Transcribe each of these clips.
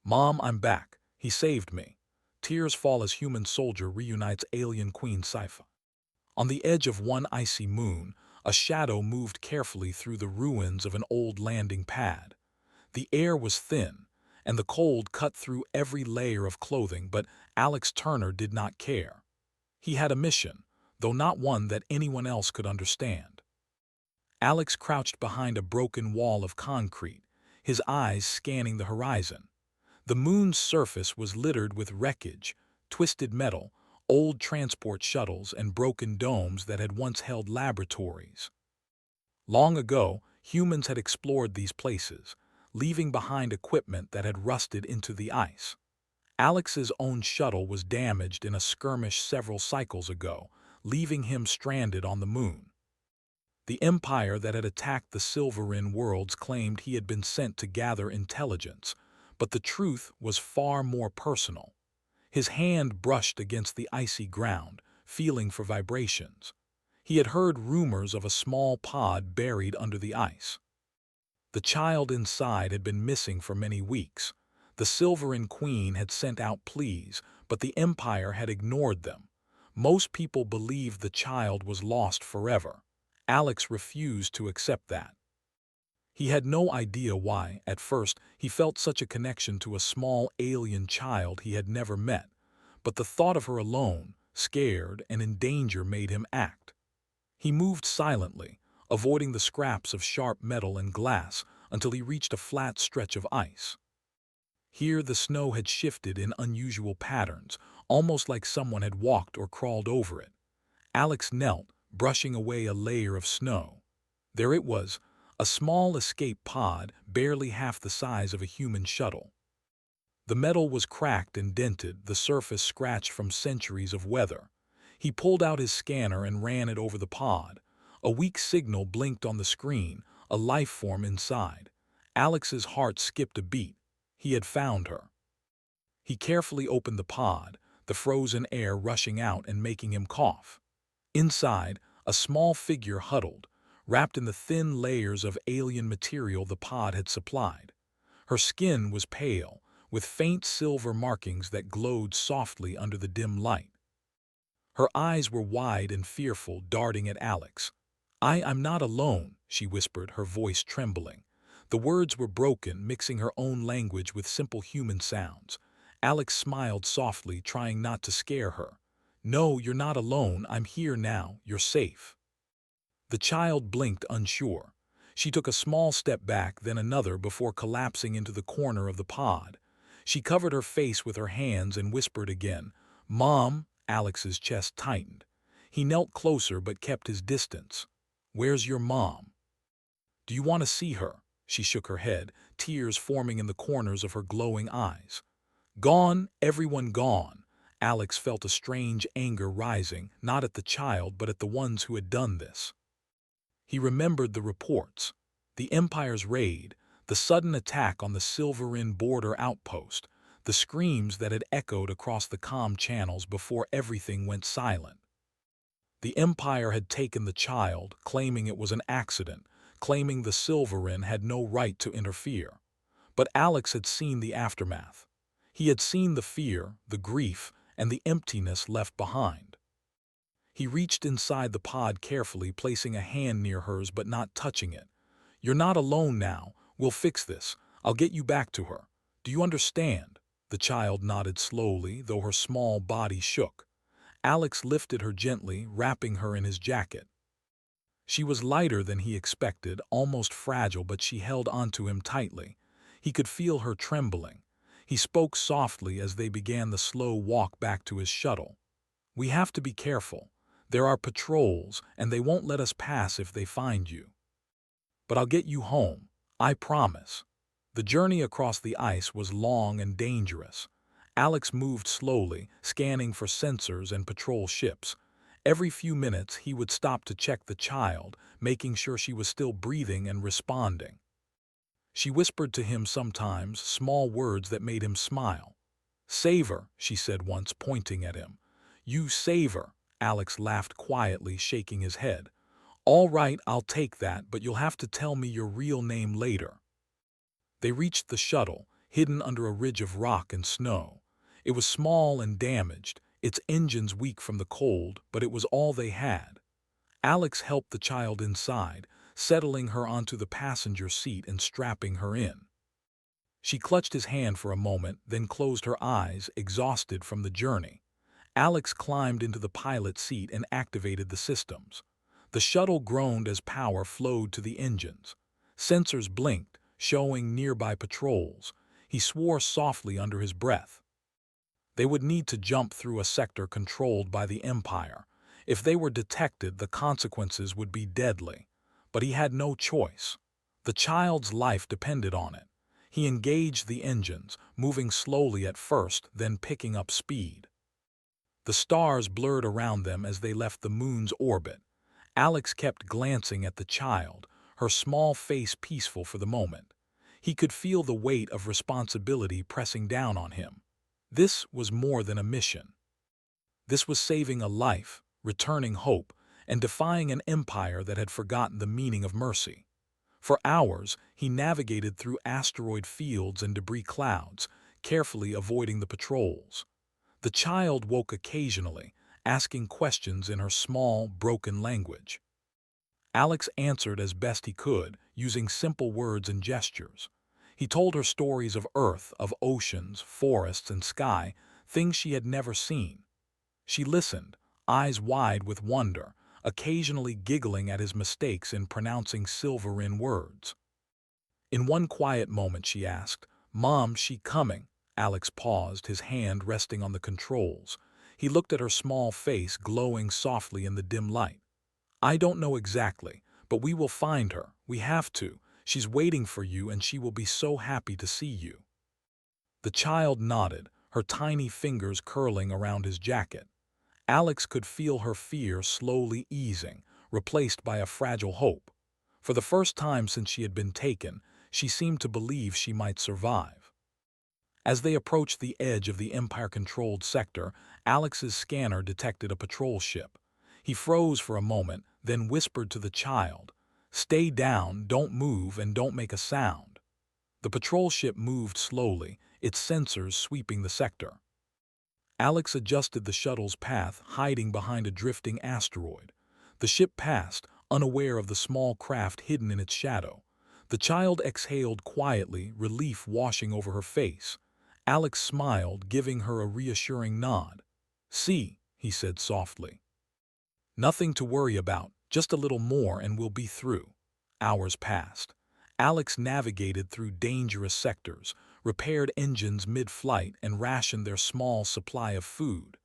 Mom, I'm back. He saved me. Tears fall as human soldier reunites alien queen Scifi. On the edge of one icy moon, a shadow moved carefully through the ruins of an old landing pad. The air was thin, and the cold cut through every layer of clothing, but Alex Turner did not care. He had a mission, though not one that anyone else could understand. Alex crouched behind a broken wall of concrete, his eyes scanning the horizon. The moon's surface was littered with wreckage, twisted metal, old transport shuttles, and broken domes that had once held laboratories. Long ago, humans had explored these places, leaving behind equipment that had rusted into the ice. Alex's own shuttle was damaged in a skirmish several cycles ago, leaving him stranded on the moon. The empire that had attacked the Silverin worlds claimed he had been sent to gather intelligence, but the truth was far more personal. His hand brushed against the icy ground, feeling for vibrations. He had heard rumors of a small pod buried under the ice. The child inside had been missing for many weeks. The Silverin Queen had sent out pleas, but the Empire had ignored them. Most people believed the child was lost forever. Alex refused to accept that. He had no idea why, at first, he felt such a connection to a small alien child he had never met, but the thought of her alone, scared and in danger, made him act. He moved silently, avoiding the scraps of sharp metal and glass until he reached a flat stretch of ice. Here the snow had shifted in unusual patterns, almost like someone had walked or crawled over it. Alex knelt, brushing away a layer of snow. There it was, a small escape pod barely half the size of a human shuttle. The metal was cracked and dented, the surface scratched from centuries of weather. He pulled out his scanner and ran it over the pod. A weak signal blinked on the screen, a life form inside. Alex's heart skipped a beat. He had found her. He carefully opened the pod, the frozen air rushing out and making him cough. Inside, a small figure huddled, wrapped in the thin layers of alien material the pod had supplied. Her skin was pale, with faint silver markings that glowed softly under the dim light. Her eyes were wide and fearful, darting at Alex. I'm not alone," she whispered, her voice trembling. The words were broken, mixing her own language with simple human sounds. Alex smiled softly, trying not to scare her. "No, you're not alone. I'm here now. You're safe." The child blinked, unsure. She took a small step back, then another, before collapsing into the corner of the pod. She covered her face with her hands and whispered again, "Mom." Alex's chest tightened. He knelt closer but kept his distance. "Where's your mom?" "Do you want to see her?" She shook her head, tears forming in the corners of her glowing eyes. "Gone, everyone gone." Alex felt a strange anger rising, not at the child but at the ones who had done this. He remembered the reports, the Empire's raid, the sudden attack on the Silverin border outpost, the screams that had echoed across the comm channels before everything went silent. The Empire had taken the child, claiming it was an accident, claiming the Silverin had no right to interfere. But Alex had seen the aftermath. He had seen the fear, the grief, and the emptiness left behind. He reached inside the pod carefully, placing a hand near hers but not touching it. "You're not alone now. We'll fix this. I'll get you back to her. Do you understand?" The child nodded slowly, though her small body shook. Alex lifted her gently, wrapping her in his jacket. She was lighter than he expected, almost fragile, but she held onto him tightly. He could feel her trembling. He spoke softly as they began the slow walk back to his shuttle. "We have to be careful. There are patrols, and they won't let us pass if they find you. But I'll get you home. I promise." The journey across the ice was long and dangerous. Alex moved slowly, scanning for sensors and patrol ships. Every few minutes he would stop to check the child, making sure she was still breathing and responding. She whispered to him sometimes, small words that made him smile. "Save her," she said once, pointing at him. "You save her." Alex laughed quietly, shaking his head. "All right, I'll take that, but you'll have to tell me your real name later." They reached the shuttle, hidden under a ridge of rock and snow. It was small and damaged, its engines weak from the cold, but it was all they had. Alex helped the child inside, settling her onto the passenger seat and strapping her in. She clutched his hand for a moment, then closed her eyes, exhausted from the journey. Alex climbed into the pilot seat and activated the systems. The shuttle groaned as power flowed to the engines. Sensors blinked, showing nearby patrols. He swore softly under his breath. They would need to jump through a sector controlled by the Empire. If they were detected, the consequences would be deadly. But he had no choice. The child's life depended on it. He engaged the engines, moving slowly at first, then picking up speed. The stars blurred around them as they left the moon's orbit. Alex kept glancing at the child, her small face peaceful for the moment. He could feel the weight of responsibility pressing down on him. This was more than a mission. This was saving a life, returning hope, and defying an empire that had forgotten the meaning of mercy. For hours, he navigated through asteroid fields and debris clouds, carefully avoiding the patrols. The child woke occasionally, asking questions in her small, broken language. Alex answered as best he could, using simple words and gestures. He told her stories of Earth, of oceans, forests, and sky, things she had never seen. She listened, eyes wide with wonder, occasionally giggling at his mistakes in pronouncing Silverin words. In one quiet moment she asked, "Mom, she coming?" Alex paused, his hand resting on the controls. He looked at her small face glowing softly in the dim light. "I don't know exactly, but we will find her. We have to. She's waiting for you and she will be so happy to see you." The child nodded, her tiny fingers curling around his jacket. Alex could feel her fear slowly easing, replaced by a fragile hope. For the first time since she had been taken, she seemed to believe she might survive. As they approached the edge of the Empire-controlled sector, Alex's scanner detected a patrol ship. He froze for a moment, then whispered to the child, "Stay down, don't move, and don't make a sound." The patrol ship moved slowly, its sensors sweeping the sector. Alex adjusted the shuttle's path, hiding behind a drifting asteroid. The ship passed, unaware of the small craft hidden in its shadow. The child exhaled quietly, relief washing over her face. Alex smiled, giving her a reassuring nod. "See," he said softly. "Nothing to worry about, just a little more and we'll be through." Hours passed. Alex navigated through dangerous sectors, repaired engines mid-flight, and rationed their small supply of food.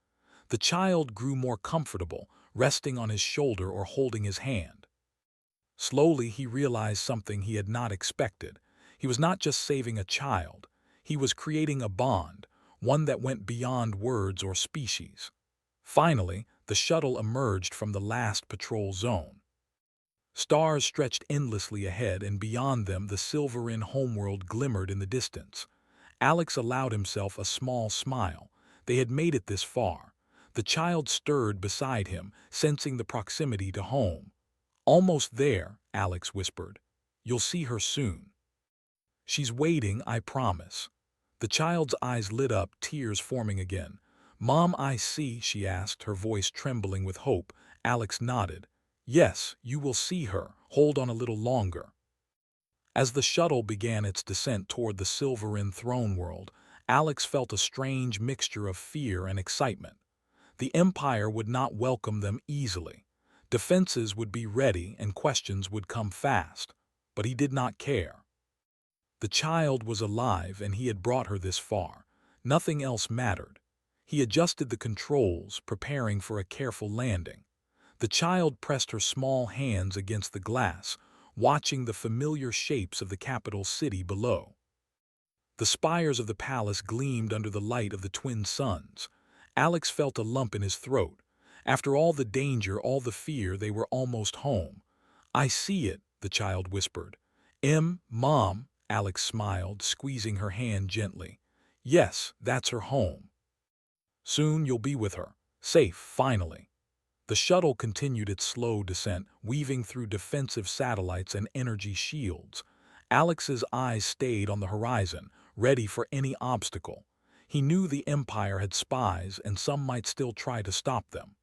The child grew more comfortable, resting on his shoulder or holding his hand. Slowly he realized something he had not expected. He was not just saving a child. He was creating a bond, one that went beyond words or species. Finally, the shuttle emerged from the last patrol zone. Stars stretched endlessly ahead, and beyond them the Silverin homeworld glimmered in the distance. Alex allowed himself a small smile. They had made it this far. The child stirred beside him, sensing the proximity to home. "Almost there," Alex whispered. "You'll see her soon. She's waiting, I promise." The child's eyes lit up, tears forming again. "Mom, I see," she asked, her voice trembling with hope. Alex nodded. "Yes, you will see her. Hold on a little longer." As the shuttle began its descent toward the Silverin throne world, Alex felt a strange mixture of fear and excitement. The Empire would not welcome them easily. Defenses would be ready and questions would come fast. But he did not care. The child was alive and he had brought her this far. Nothing else mattered. He adjusted the controls, preparing for a careful landing. The child pressed her small hands against the glass, watching the familiar shapes of the capital city below. The spires of the palace gleamed under the light of the twin suns. Alex felt a lump in his throat. After all the danger, all the fear, they were almost home. "I see it," the child whispered. Mom," Alex smiled, squeezing her hand gently. "Yes, that's her home. Soon you'll be with her, safe, finally." The shuttle continued its slow descent, weaving through defensive satellites and energy shields. Alex's eyes stayed on the horizon, ready for any obstacle. He knew the Empire had spies and some might still try to stop them.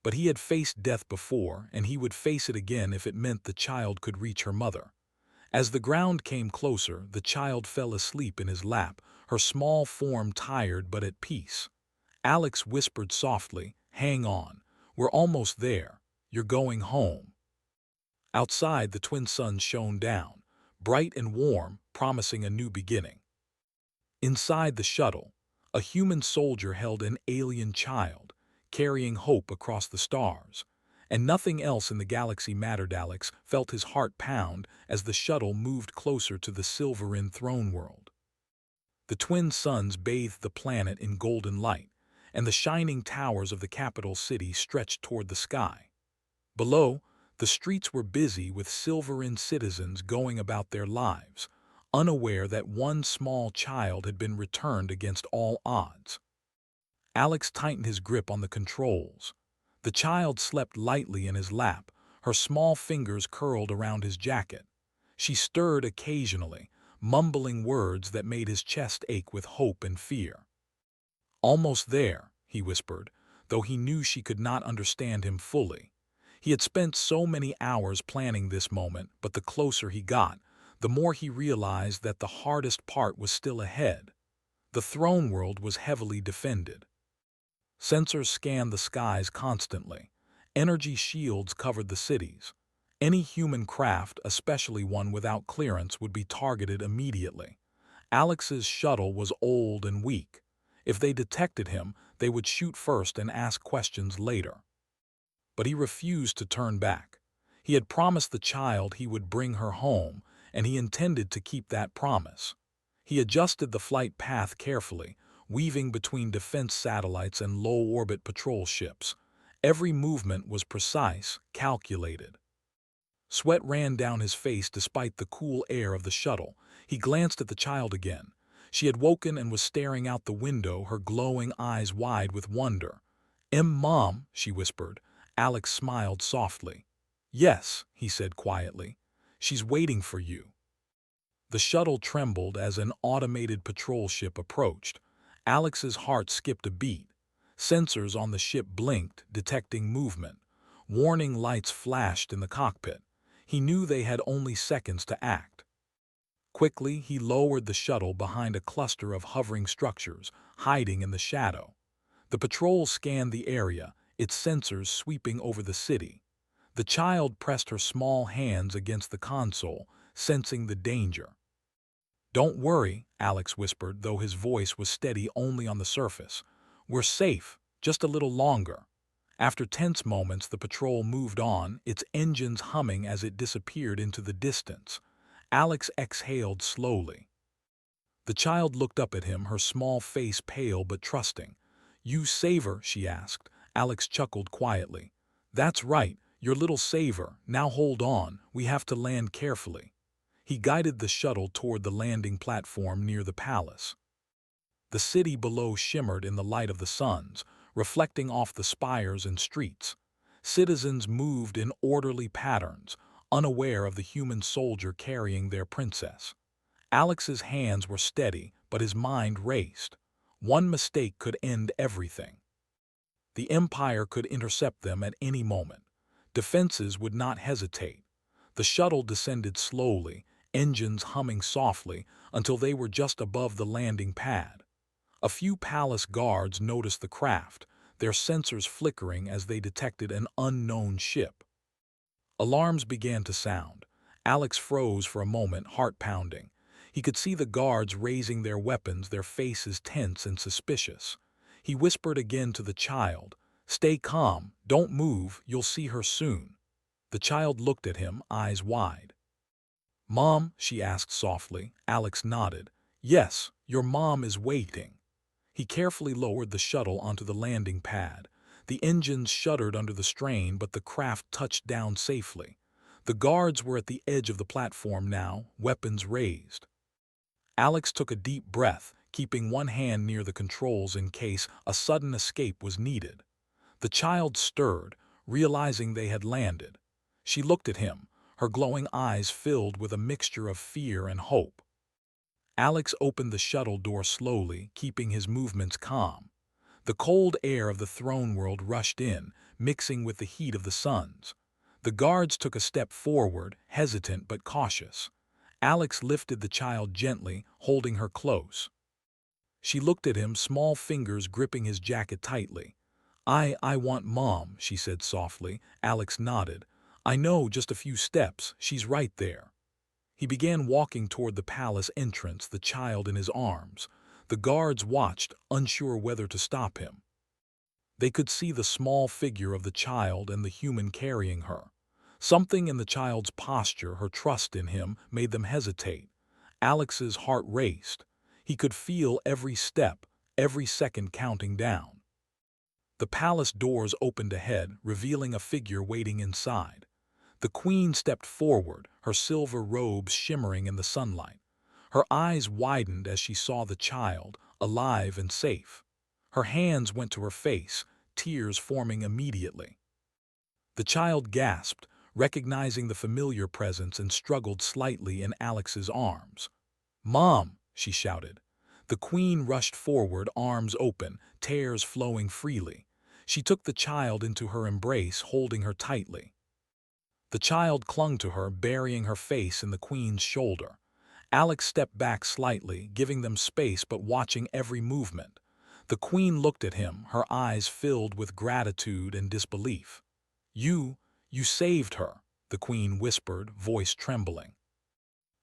But he had faced death before, and he would face it again if it meant the child could reach her mother. As the ground came closer, the child fell asleep in his lap, her small form tired but at peace. Alex whispered softly, "Hang on. We're almost there. You're going home." Outside, the twin suns shone down, bright and warm, promising a new beginning. Inside the shuttle, a human soldier held an alien child, carrying hope across the stars. And nothing else in the galaxy mattered. Alex felt his heart pound as the shuttle moved closer to the Silverin throne world. The twin suns bathed the planet in golden light, and the shining towers of the capital city stretched toward the sky. Below, the streets were busy with Silverin citizens going about their lives, unaware that one small child had been returned against all odds. Alex tightened his grip on the controls. The child slept lightly in his lap, her small fingers curled around his jacket. She stirred occasionally, mumbling words that made his chest ache with hope and fear. "Almost there," he whispered, though he knew she could not understand him fully. He had spent so many hours planning this moment, but the closer he got, the more he realized that the hardest part was still ahead. The throne world was heavily defended. Sensors scanned the skies constantly. Energy shields covered the cities. Any human craft, especially one without clearance, would be targeted immediately. Alex's shuttle was old and weak. If they detected him, they would shoot first and ask questions later. But he refused to turn back. He had promised the child he would bring her home, and he intended to keep that promise. He adjusted the flight path carefully, weaving between defense satellites and low-orbit patrol ships. Every movement was precise, calculated. Sweat ran down his face despite the cool air of the shuttle. He glanced at the child again. She had woken and was staring out the window, her glowing eyes wide with wonder. Mom," she whispered. Alex smiled softly. "Yes," he said quietly. "She's waiting for you." The shuttle trembled as an automated patrol ship approached. Alex's heart skipped a beat. Sensors on the ship blinked, detecting movement. Warning lights flashed in the cockpit. He knew they had only seconds to act. Quickly, he lowered the shuttle behind a cluster of hovering structures, hiding in the shadow. The patrol scanned the area, its sensors sweeping over the city. The child pressed her small hands against the console, sensing the danger. "Don't worry," Alex whispered, though his voice was steady only on the surface. "We're safe, just a little longer." After tense moments, the patrol moved on, its engines humming as it disappeared into the distance. Alex exhaled slowly. The child looked up at him, her small face pale but trusting. "You saver?" she asked. Alex chuckled quietly. "That's right, your little saver. Now hold on, we have to land carefully." He guided the shuttle toward the landing platform near the palace. The city below shimmered in the light of the suns, reflecting off the spires and streets. Citizens moved in orderly patterns, unaware of the human soldier carrying their princess. Alex's hands were steady, but his mind raced. One mistake could end everything. The Empire could intercept them at any moment. Defenses would not hesitate. The shuttle descended slowly, engines humming softly, until they were just above the landing pad. A few palace guards noticed the craft, their sensors flickering as they detected an unknown ship. Alarms began to sound. Alex froze for a moment, heart pounding. He could see the guards raising their weapons, their faces tense and suspicious. He whispered again to the child, "Stay calm, don't move, you'll see her soon." The child looked at him, eyes wide. "Mom?" she asked softly. Alex nodded. "Yes, your mom is waiting." He carefully lowered the shuttle onto the landing pad. The engines shuddered under the strain, but the craft touched down safely. The guards were at the edge of the platform now, weapons raised. Alex took a deep breath, keeping one hand near the controls in case a sudden escape was needed. The child stirred, realizing they had landed. She looked at him, her glowing eyes filled with a mixture of fear and hope. Alex opened the shuttle door slowly, keeping his movements calm. The cold air of the throne world rushed in, mixing with the heat of the suns. The guards took a step forward, hesitant but cautious. Alex lifted the child gently, holding her close. She looked at him, small fingers gripping his jacket tightly. I want Mom, she said softly. Alex nodded. I know, just a few steps. She's right there. He began walking toward the palace entrance, the child in his arms. The guards watched, unsure whether to stop him. They could see the small figure of the child and the human carrying her. Something in the child's posture, her trust in him, made them hesitate. Alex's heart raced. He could feel every step, every second counting down. The palace doors opened ahead, revealing a figure waiting inside. The queen stepped forward, her silver robes shimmering in the sunlight. Her eyes widened as she saw the child, alive and safe. Her hands went to her face, tears forming immediately. The child gasped, recognizing the familiar presence, and struggled slightly in Alex's arms. "Mom!" she shouted. The queen rushed forward, arms open, tears flowing freely. She took the child into her embrace, holding her tightly. The child clung to her, burying her face in the queen's shoulder. Alex stepped back slightly, giving them space but watching every movement. The queen looked at him, her eyes filled with gratitude and disbelief. You saved her," the queen whispered, voice trembling.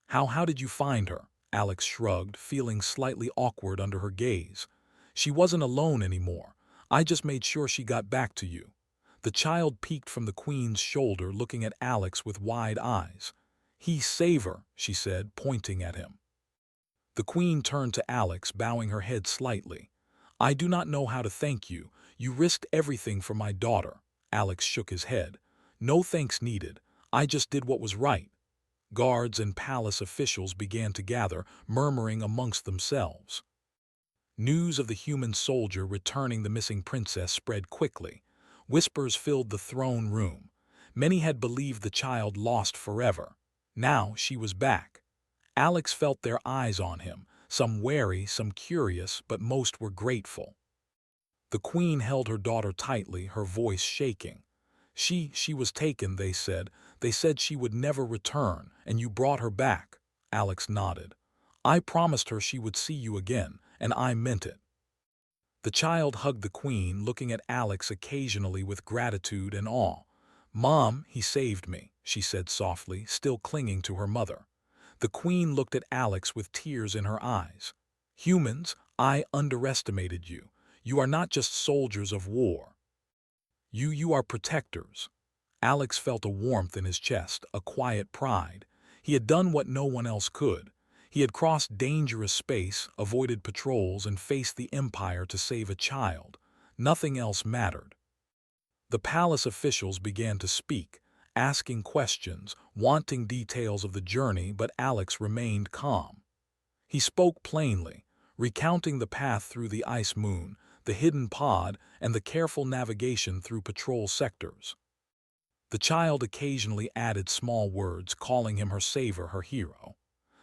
How did you find her?" Alex shrugged, feeling slightly awkward under her gaze. "She wasn't alone anymore. I just made sure she got back to you." The child peeked from the queen's shoulder, looking at Alex with wide eyes. "He saved her," she said, pointing at him. The queen turned to Alex, bowing her head slightly. "I do not know how to thank you. You risked everything for my daughter." Alex shook his head. "No thanks needed. I just did what was right." Guards and palace officials began to gather, murmuring amongst themselves. News of the human soldier returning the missing princess spread quickly. Whispers filled the throne room. Many had believed the child lost forever. Now she was back. Alex felt their eyes on him, some wary, some curious, but most were grateful. The queen held her daughter tightly, her voice shaking. She was taken, they said. They said she would never return, and you brought her back." Alex nodded. "I promised her she would see you again, and I meant it." The child hugged the queen, looking at Alex occasionally with gratitude and awe. "Mom, he saved me," she said softly, still clinging to her mother. The queen looked at Alex with tears in her eyes. "Humans, I underestimated you. You are not just soldiers of war. You are protectors." Alex felt a warmth in his chest, a quiet pride. He had done what no one else could. He had crossed dangerous space, avoided patrols, and faced the Empire to save a child. Nothing else mattered. The palace officials began to speak, asking questions, wanting details of the journey, but Alex remained calm. He spoke plainly, recounting the path through the ice moon, the hidden pod, and the careful navigation through patrol sectors. The child occasionally added small words, calling him her savior, her hero.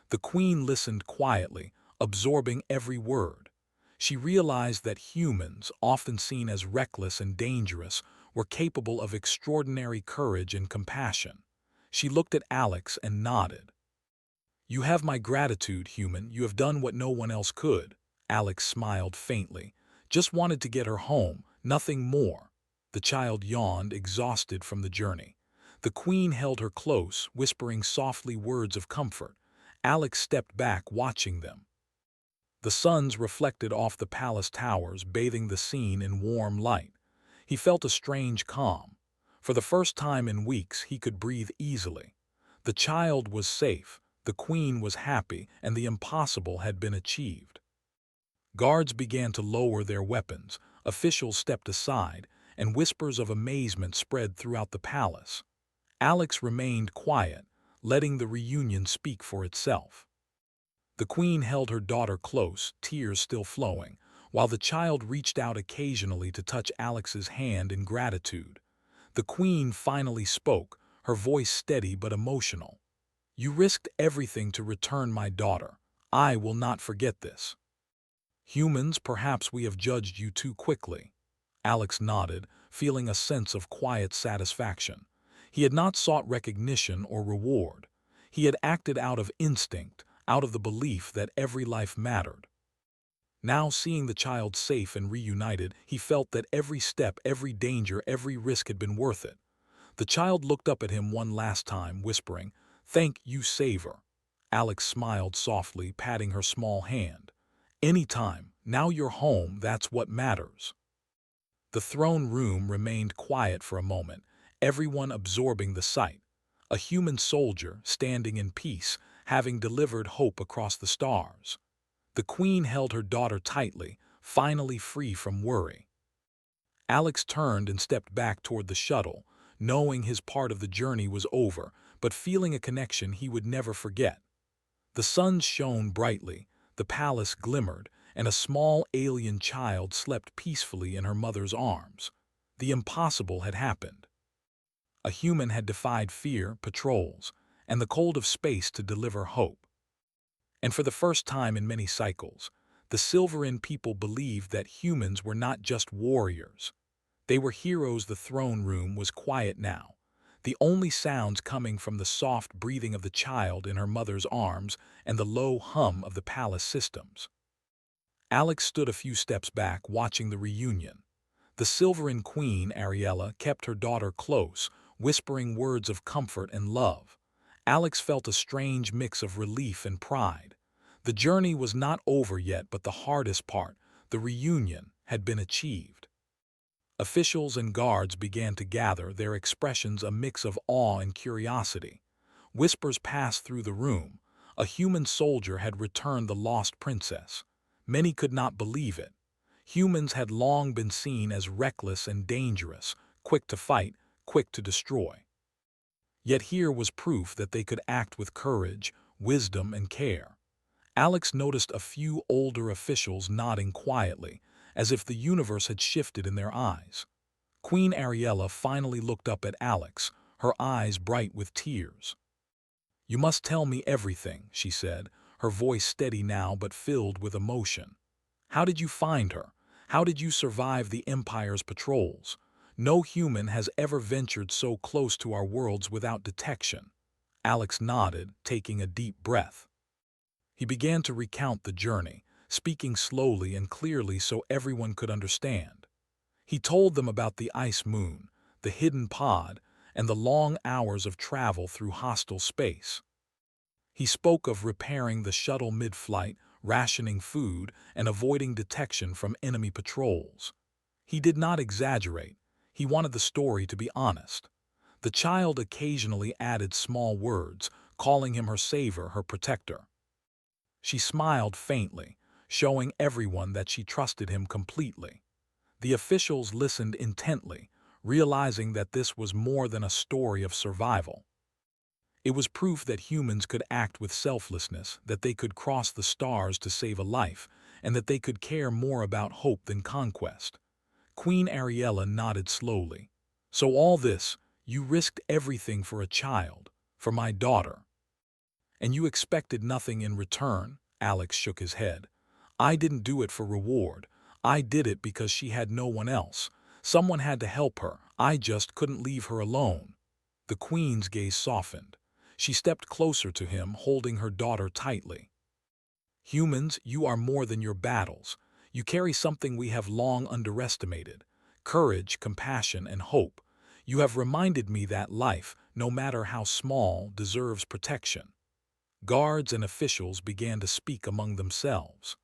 The queen listened quietly, absorbing every word. She realized that humans, often seen as reckless and dangerous, were capable of extraordinary courage and compassion. She looked at Alex and nodded. "You have my gratitude, human. You have done what no one else could." Alex smiled faintly. "Just wanted to get her home, nothing more." The child yawned, exhausted from the journey. The queen held her close, whispering softly words of comfort. Alex stepped back, watching them. The suns reflected off the palace towers, bathing the scene in warm light. He felt a strange calm. For the first time in weeks, he could breathe easily. The child was safe, the queen was happy, and the impossible had been achieved. Guards began to lower their weapons, officials stepped aside, and whispers of amazement spread throughout the palace. Alex remained quiet, letting the reunion speak for itself. The queen held her daughter close, tears still flowing, while the child reached out occasionally to touch Alex's hand in gratitude. The queen finally spoke, her voice steady but emotional. "You risked everything to return my daughter. I will not forget this. Humans, perhaps we have judged you too quickly. Alex nodded, feeling a sense of quiet satisfaction. He had not sought recognition or reward. He had acted out of instinct, out of the belief that every life mattered. Now, seeing the child safe and reunited, he felt that every step, every danger, every risk had been worth it. The child looked up at him one last time, whispering, "Thank you, Saver." Alex smiled softly, patting her small hand. "Any time. Now you're home, that's what matters." The throne room remained quiet for a moment, everyone absorbing the sight. A human soldier, standing in peace, having delivered hope across the stars. The queen held her daughter tightly, finally free from worry. Alex turned and stepped back toward the shuttle, knowing his part of the journey was over, but feeling a connection he would never forget. The sun shone brightly, the palace glimmered, and a small alien child slept peacefully in her mother's arms. The impossible had happened. A human had defied fear, patrols, and the cold of space to deliver hope. And for the first time in many cycles, the Silverin people believed that humans were not just warriors. They were heroes. The throne room was quiet now, the only sounds coming from the soft breathing of the child in her mother's arms and the low hum of the palace systems. Alex stood a few steps back, watching the reunion. The Silverin queen, Ariella, kept her daughter close, whispering words of comfort and love. Alex felt a strange mix of relief and pride. The journey was not over yet, but the hardest part, the reunion, had been achieved. Officials and guards began to gather, their expressions a mix of awe and curiosity. Whispers passed through the room. A human soldier had returned the lost princess. Many could not believe it. Humans had long been seen as reckless and dangerous, quick to fight, quick to destroy. Yet here was proof that they could act with courage, wisdom, and care. Alex noticed a few older officials nodding quietly, as if the universe had shifted in their eyes. Queen Ariella finally looked up at Alex, her eyes bright with tears. "You must tell me everything," she said, her voice steady now but filled with emotion. "How did you find her? How did you survive the Empire's patrols? No human has ever ventured so close to our worlds without detection." Alex nodded, taking a deep breath. He began to recount the journey, speaking slowly and clearly so everyone could understand. He told them about the ice moon, the hidden pod, and the long hours of travel through hostile space. He spoke of repairing the shuttle mid-flight, rationing food, and avoiding detection from enemy patrols. He did not exaggerate. He wanted the story to be honest. The child occasionally added small words, calling him her savior, her protector. She smiled faintly, showing everyone that she trusted him completely. The officials listened intently, realizing that this was more than a story of survival. It was proof that humans could act with selflessness, that they could cross the stars to save a life, and that they could care more about hope than conquest. Queen Ariella nodded slowly. "So all this, you risked everything for a child, for my daughter. And you expected nothing in return?" Alex shook his head. "I didn't do it for reward. I did it because she had no one else. Someone had to help her. I just couldn't leave her alone." The queen's gaze softened. She stepped closer to him, holding her daughter tightly. "Humans, you are more than your battles. You carry something we have long underestimated: courage, compassion, and hope. You have reminded me that life, no matter how small, deserves protection." Guards and officials began to speak among themselves.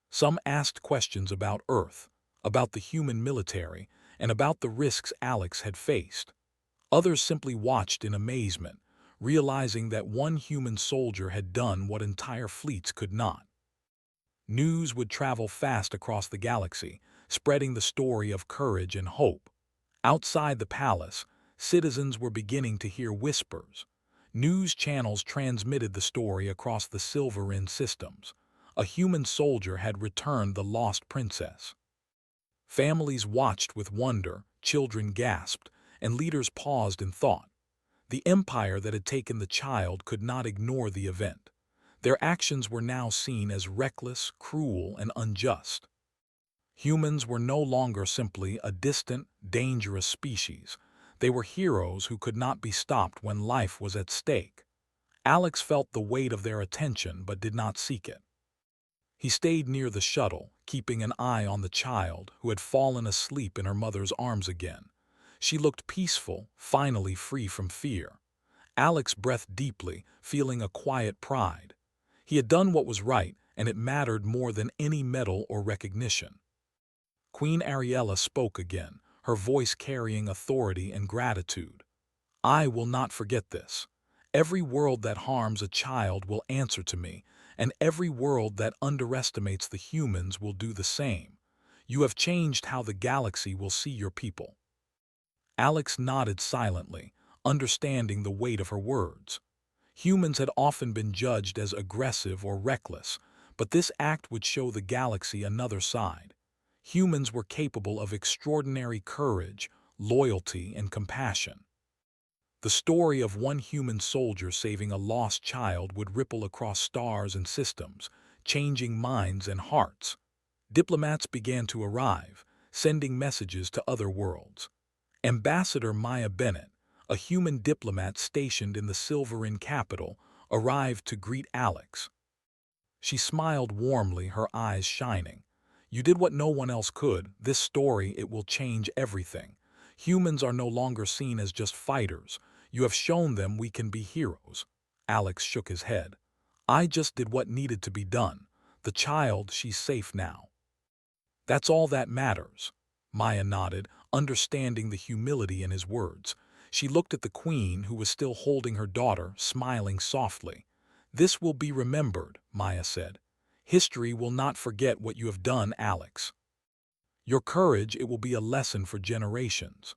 Some asked questions about Earth, about the human military, and about the risks Alex had faced. Others simply watched in amazement, realizing that one human soldier had done what entire fleets could not. News would travel fast across the galaxy, spreading the story of courage and hope. Outside the palace, citizens were beginning to hear whispers. News channels transmitted the story across the Silverin systems. A human soldier had returned the lost princess. Families watched with wonder, children gasped, and leaders paused in thought. The empire that had taken the child could not ignore the event. Their actions were now seen as reckless, cruel, and unjust. Humans were no longer simply a distant, dangerous species. They were heroes who could not be stopped when life was at stake. Alex felt the weight of their attention but did not seek it. He stayed near the shuttle, keeping an eye on the child, who had fallen asleep in her mother's arms again. She looked peaceful, finally free from fear. Alex breathed deeply, feeling a quiet pride. He had done what was right, and it mattered more than any medal or recognition. Queen Ariella spoke again, her voice carrying authority and gratitude. "I will not forget this. Every world that harms a child will answer to me, and every world that underestimates the humans will do the same. You have changed how the galaxy will see your people." Alex nodded silently, understanding the weight of her words. Humans had often been judged as aggressive or reckless, but this act would show the galaxy another side. Humans were capable of extraordinary courage, loyalty, and compassion. The story of one human soldier saving a lost child would ripple across stars and systems, changing minds and hearts. Diplomats began to arrive, sending messages to other worlds. Ambassador Maya Bennett, a human diplomat stationed in the Silverin capital, arrived to greet Alex. She smiled warmly, her eyes shining. "You did what no one else could. This story, it will change everything. Humans are no longer seen as just fighters. You have shown them we can be heroes." Alex shook his head. "I just did what needed to be done. The child, she's safe now." "That's all that matters." Maya nodded, understanding the humility in his words. She looked at the queen, who was still holding her daughter, smiling softly. "This will be remembered," Maya said. "History will not forget what you have done, Alex. Your courage, it will be a lesson for generations."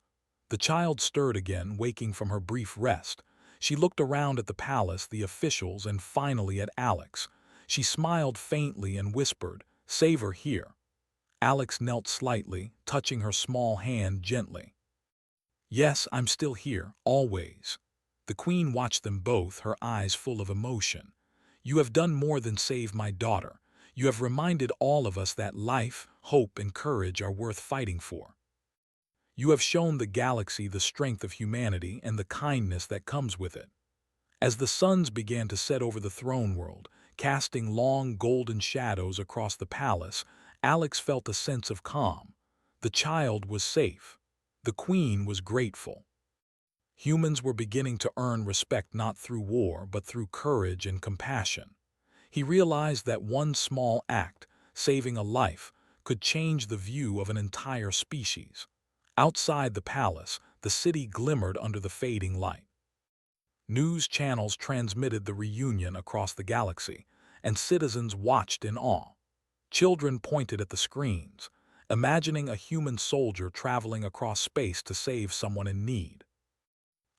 The child stirred again, waking from her brief rest. She looked around at the palace, the officials, and finally at Alex. She smiled faintly and whispered, "Save her here." Alex knelt slightly, touching her small hand gently. "Yes, I'm still here, always." The queen watched them both, her eyes full of emotion. "You have done more than save my daughter. You have reminded all of us that life, hope, and courage are worth fighting for. You have shown the galaxy the strength of humanity and the kindness that comes with it." As the suns began to set over the throne world, casting long golden shadows across the palace, Alex felt a sense of calm. The child was safe. The queen was grateful. Humans were beginning to earn respect not through war but through courage and compassion. He realized that one small act, saving a life, could change the view of an entire species. Outside the palace, the city glimmered under the fading light. News channels transmitted the reunion across the galaxy, and citizens watched in awe. Children pointed at the screens, imagining a human soldier traveling across space to save someone in need.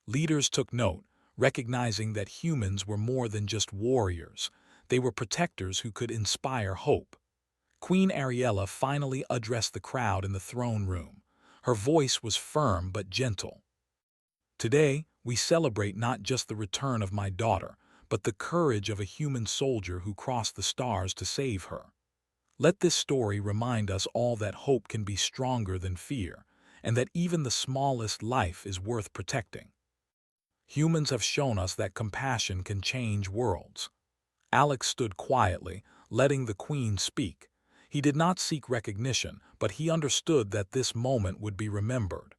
Leaders took note, recognizing that humans were more than just warriors. They were protectors who could inspire hope. Queen Ariella finally addressed the crowd in the throne room. Her voice was firm but gentle. "Today, we celebrate not just the return of my daughter, but the courage of a human soldier who crossed the stars to save her. Let this story remind us all that hope can be stronger than fear, and that even the smallest life is worth protecting. Humans have shown us that compassion can change worlds." Alex stood quietly, letting the queen speak. He did not seek recognition, but he understood that this moment would be remembered.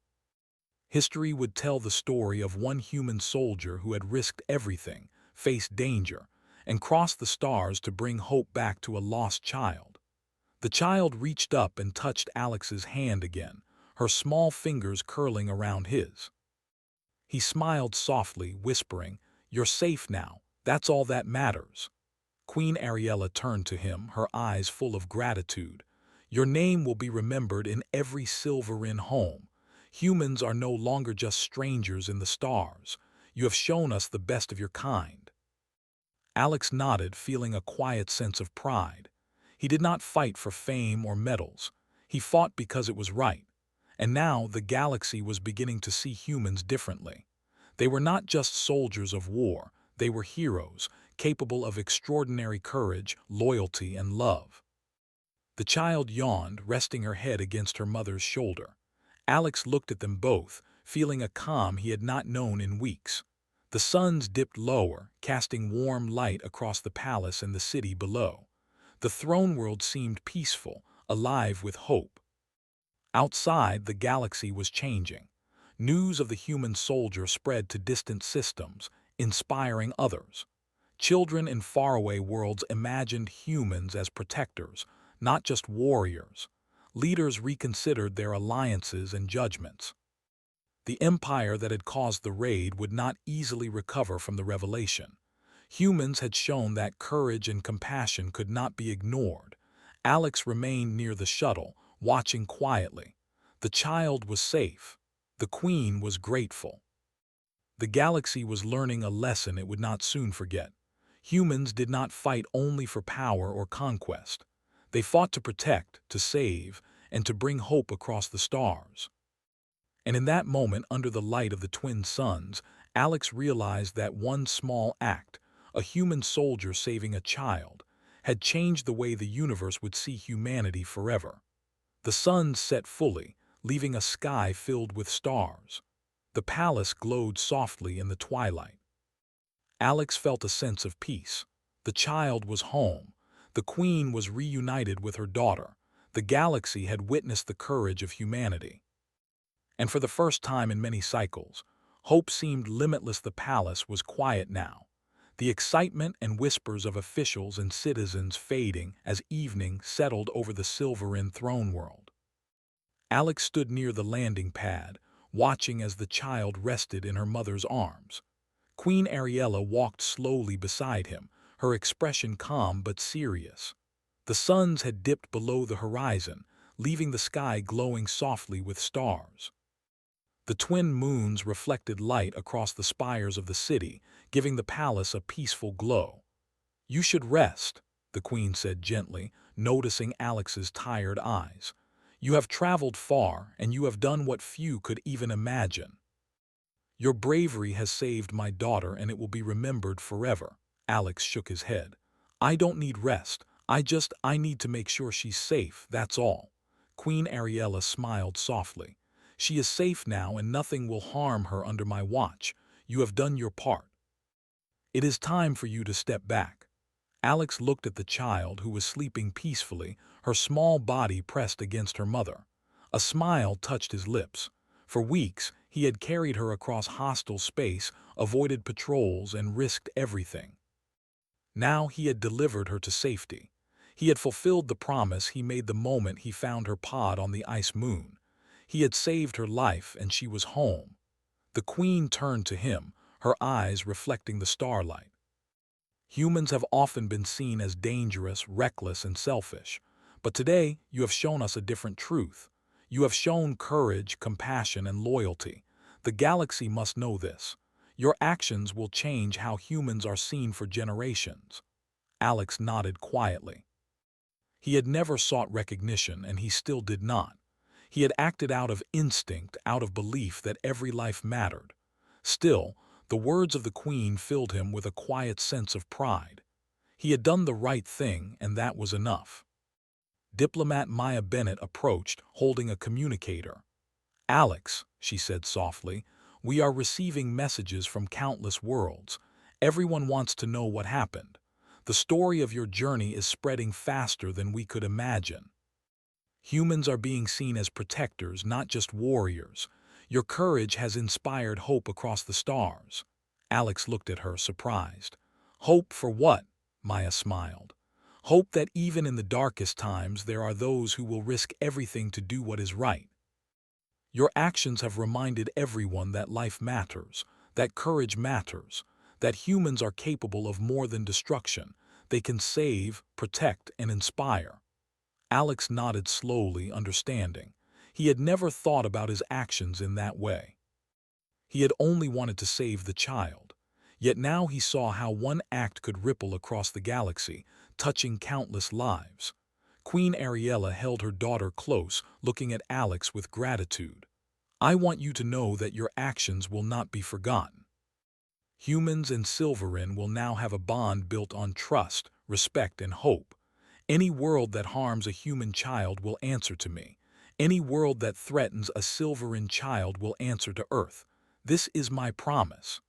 History would tell the story of one human soldier who had risked everything, faced danger, and crossed the stars to bring hope back to a lost child. The child reached up and touched Alex's hand again, her small fingers curling around his. He smiled softly, whispering, "You're safe now. That's all that matters." Queen Ariella turned to him, her eyes full of gratitude. "Your name will be remembered in every Silverin home. Humans are no longer just strangers in the stars. You have shown us the best of your kind." Alex nodded, feeling a quiet sense of pride. He did not fight for fame or medals. He fought because it was right. And now the galaxy was beginning to see humans differently. They were not just soldiers of war, they were heroes, capable of extraordinary courage, loyalty, and love. The child yawned, resting her head against her mother's shoulder. Alex looked at them both, feeling a calm he had not known in weeks. The suns dipped lower, casting warm light across the palace and the city below. The throne world seemed peaceful, alive with hope. Outside, the galaxy was changing. News of the human soldier spread to distant systems, inspiring others. Children in faraway worlds imagined humans as protectors, not just warriors. Leaders reconsidered their alliances and judgments. The empire that had caused the raid would not easily recover from the revelation. Humans had shown that courage and compassion could not be ignored. Alex remained near the shuttle, watching quietly. The child was safe. The queen was grateful. The galaxy was learning a lesson it would not soon forget. Humans did not fight only for power or conquest. They fought to protect, to save, and to bring hope across the stars. And in that moment, under the light of the twin suns, Alex realized that one small act, a human soldier saving a child, had changed the way the universe would see humanity forever. The suns set fully, leaving a sky filled with stars. The palace glowed softly in the twilight. Alex felt a sense of peace. The child was home. The queen was reunited with her daughter. The galaxy had witnessed the courage of humanity. And for the first time in many cycles, hope seemed limitless. The palace was quiet now, the excitement and whispers of officials and citizens fading as evening settled over the silver-in throne world. Alex stood near the landing pad, watching as the child rested in her mother's arms. Queen Ariella walked slowly beside him, her expression calm but serious. The suns had dipped below the horizon, leaving the sky glowing softly with stars. The twin moons reflected light across the spires of the city, giving the palace a peaceful glow. "You should rest," the queen said gently, noticing Alex's tired eyes. "You have traveled far, and you have done what few could even imagine. Your bravery has saved my daughter, and it will be remembered forever." Alex shook his head. "I don't need rest. I need to make sure she's safe, that's all." Queen Ariella smiled softly. "She is safe now, and nothing will harm her under my watch. You have done your part. It is time for you to step back." Alex looked at the child, who was sleeping peacefully, her small body pressed against her mother. A smile touched his lips. For weeks, he had carried her across hostile space, avoided patrols, and risked everything. Now he had delivered her to safety. He had fulfilled the promise he made the moment he found her pod on the ice moon. He had saved her life, and she was home. The queen turned to him, her eyes reflecting the starlight. "Humans have often been seen as dangerous, reckless, and selfish. But today, you have shown us a different truth. You have shown courage, compassion, and loyalty. The galaxy must know this. Your actions will change how humans are seen for generations." Alex nodded quietly. He had never sought recognition, and he still did not. He had acted out of instinct, out of belief that every life mattered. Still, the words of the queen filled him with a quiet sense of pride. He had done the right thing, and that was enough. Diplomat Maya Bennett approached, holding a communicator. "Alex," she said softly, "we are receiving messages from countless worlds. Everyone wants to know what happened. The story of your journey is spreading faster than we could imagine. Humans are being seen as protectors, not just warriors. Your courage has inspired hope across the stars." Alex looked at her, surprised. "Hope for what?" Maya smiled. "Hope that even in the darkest times there are those who will risk everything to do what is right. Your actions have reminded everyone that life matters, that courage matters, that humans are capable of more than destruction. They can save, protect, and inspire." Alex nodded slowly, understanding. He had never thought about his actions in that way. He had only wanted to save the child. Yet now he saw how one act could ripple across the galaxy, touching countless lives. Queen Ariella held her daughter close, looking at Alex with gratitude. "I want you to know that your actions will not be forgotten. Humans and Silverin will now have a bond built on trust, respect, and hope. Any world that harms a human child will answer to me. Any world that threatens a Silverin child will answer to Earth. This is my promise."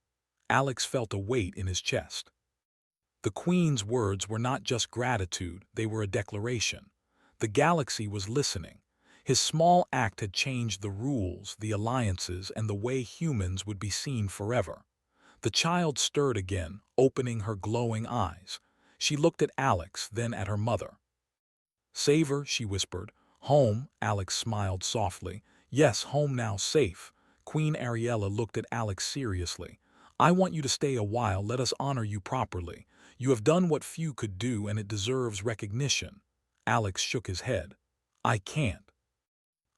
Alex felt a weight in his chest. The Queen's words were not just gratitude, they were a declaration. The galaxy was listening. His small act had changed the rules, the alliances, and the way humans would be seen forever. The child stirred again, opening her glowing eyes. She looked at Alex, then at her mother. "Save her," she whispered. "Home," Alex smiled softly. "Yes, home now, safe." Queen Ariella looked at Alex seriously. "I want you to stay a while, let us honor you properly. You have done what few could do and it deserves recognition." Alex shook his head. "I can't.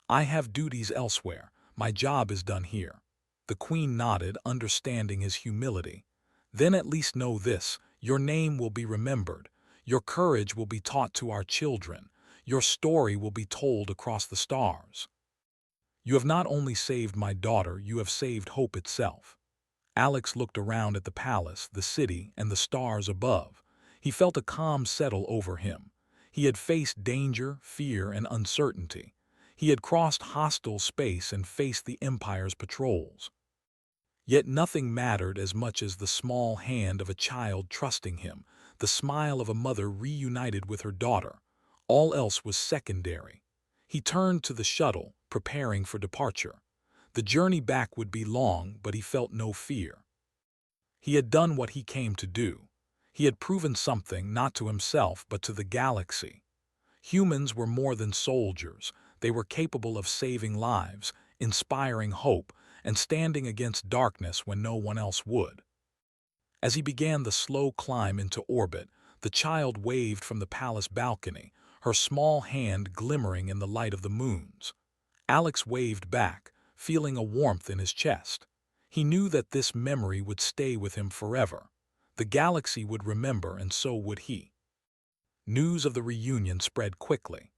I have duties elsewhere. My job is done here." The Queen nodded, understanding his humility. "Then at least know this, your name will be remembered. Your courage will be taught to our children. Your story will be told across the stars. You have not only saved my daughter, you have saved hope itself." Alex looked around at the palace, the city, and the stars above. He felt a calm settle over him. He had faced danger, fear, and uncertainty. He had crossed hostile space and faced the Empire's patrols. Yet nothing mattered as much as the small hand of a child trusting him, the smile of a mother reunited with her daughter. All else was secondary. He turned to the shuttle, preparing for departure. The journey back would be long, but he felt no fear. He had done what he came to do. He had proven something, not to himself, but to the galaxy. Humans were more than soldiers. They were capable of saving lives, inspiring hope, and standing against darkness when no one else would. As he began the slow climb into orbit, the child waved from the palace balcony, her small hand glimmering in the light of the moons. Alex waved back, feeling a warmth in his chest. He knew that this memory would stay with him forever. The galaxy would remember, and so would he. News of the reunion spread quickly.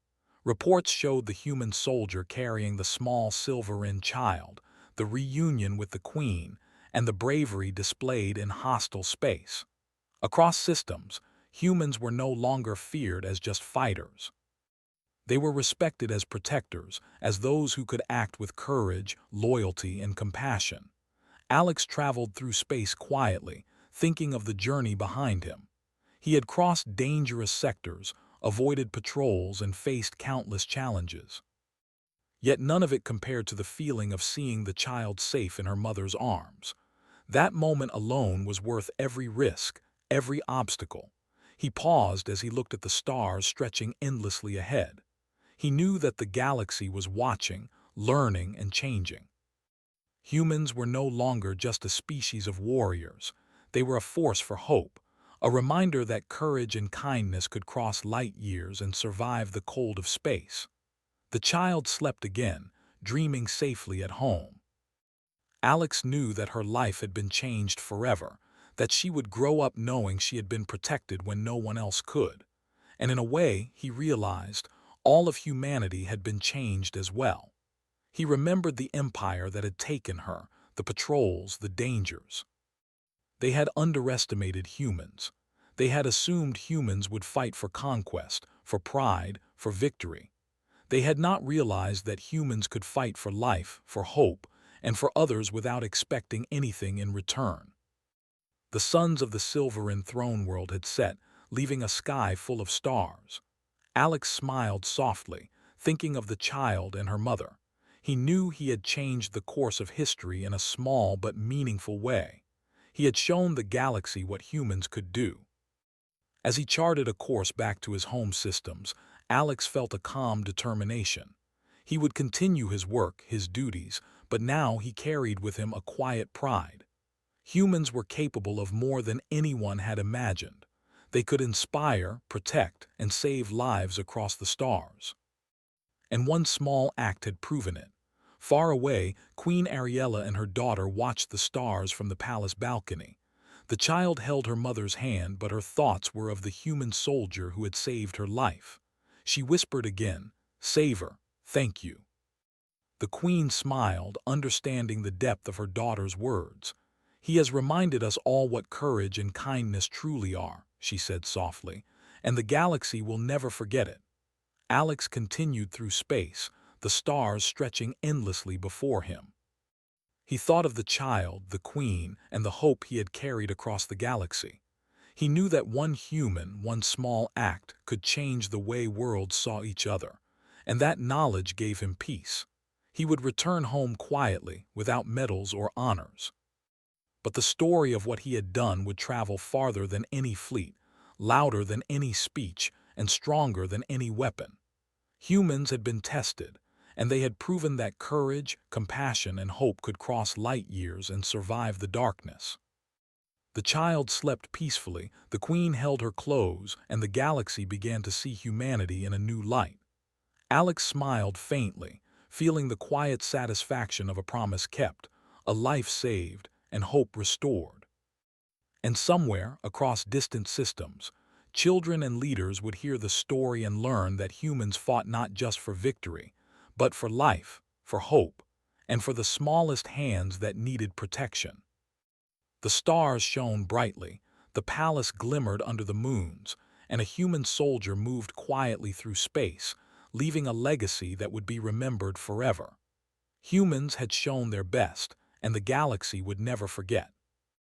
Reports showed the human soldier carrying the small Silverin child, the reunion with the Queen, and the bravery displayed in hostile space. Across systems, humans were no longer feared as just fighters. They were respected as protectors, as those who could act with courage, loyalty, and compassion. Alex traveled through space quietly, thinking of the journey behind him. He had crossed dangerous sectors, avoided patrols, and faced countless challenges. Yet none of it compared to the feeling of seeing the child safe in her mother's arms. That moment alone was worth every risk, every obstacle. He paused as he looked at the stars stretching endlessly ahead. He knew that the galaxy was watching, learning, and changing. Humans were no longer just a species of warriors. They were a force for hope, a reminder that courage and kindness could cross light years and survive the cold of space. The child slept again, dreaming safely at home. Alex knew that her life had been changed forever, that she would grow up knowing she had been protected when no one else could. And in a way, he realized, all of humanity had been changed as well. He remembered the empire that had taken her, the patrols, the dangers. They had underestimated humans. They had assumed humans would fight for conquest, for pride, for victory. They had not realized that humans could fight for life, for hope, and for others without expecting anything in return. The suns of the Silverin throne world had set, leaving a sky full of stars. Alex smiled softly, thinking of the child and her mother. He knew he had changed the course of history in a small but meaningful way. He had shown the galaxy what humans could do. As he charted a course back to his home systems, Alex felt a calm determination. He would continue his work, his duties, but now he carried with him a quiet pride. Humans were capable of more than anyone had imagined. They could inspire, protect, and save lives across the stars. And one small act had proven it. Far away, Queen Ariella and her daughter watched the stars from the palace balcony. The child held her mother's hand, but her thoughts were of the human soldier who had saved her life. She whispered again, "Save her, thank you." The Queen smiled, understanding the depth of her daughter's words. "He has reminded us all what courage and kindness truly are," she said softly, "and the galaxy will never forget it." Alex continued through space, the stars stretching endlessly before him. He thought of the child, the queen, and the hope he had carried across the galaxy. He knew that one human, one small act, could change the way worlds saw each other, and that knowledge gave him peace. He would return home quietly, without medals or honors. But the story of what he had done would travel farther than any fleet, louder than any speech, and stronger than any weapon. Humans had been tested, and they had proven that courage, compassion, and hope could cross light years and survive the darkness. The child slept peacefully, the queen held her close, and the galaxy began to see humanity in a new light. Alex smiled faintly, feeling the quiet satisfaction of a promise kept, a life saved, and hope restored. And somewhere, across distant systems, children and leaders would hear the story and learn that humans fought not just for victory, but for life, for hope, and for the smallest hands that needed protection. The stars shone brightly, the palace glimmered under the moons, and a human soldier moved quietly through space, leaving a legacy that would be remembered forever. Humans had shown their best, and the galaxy would never forget.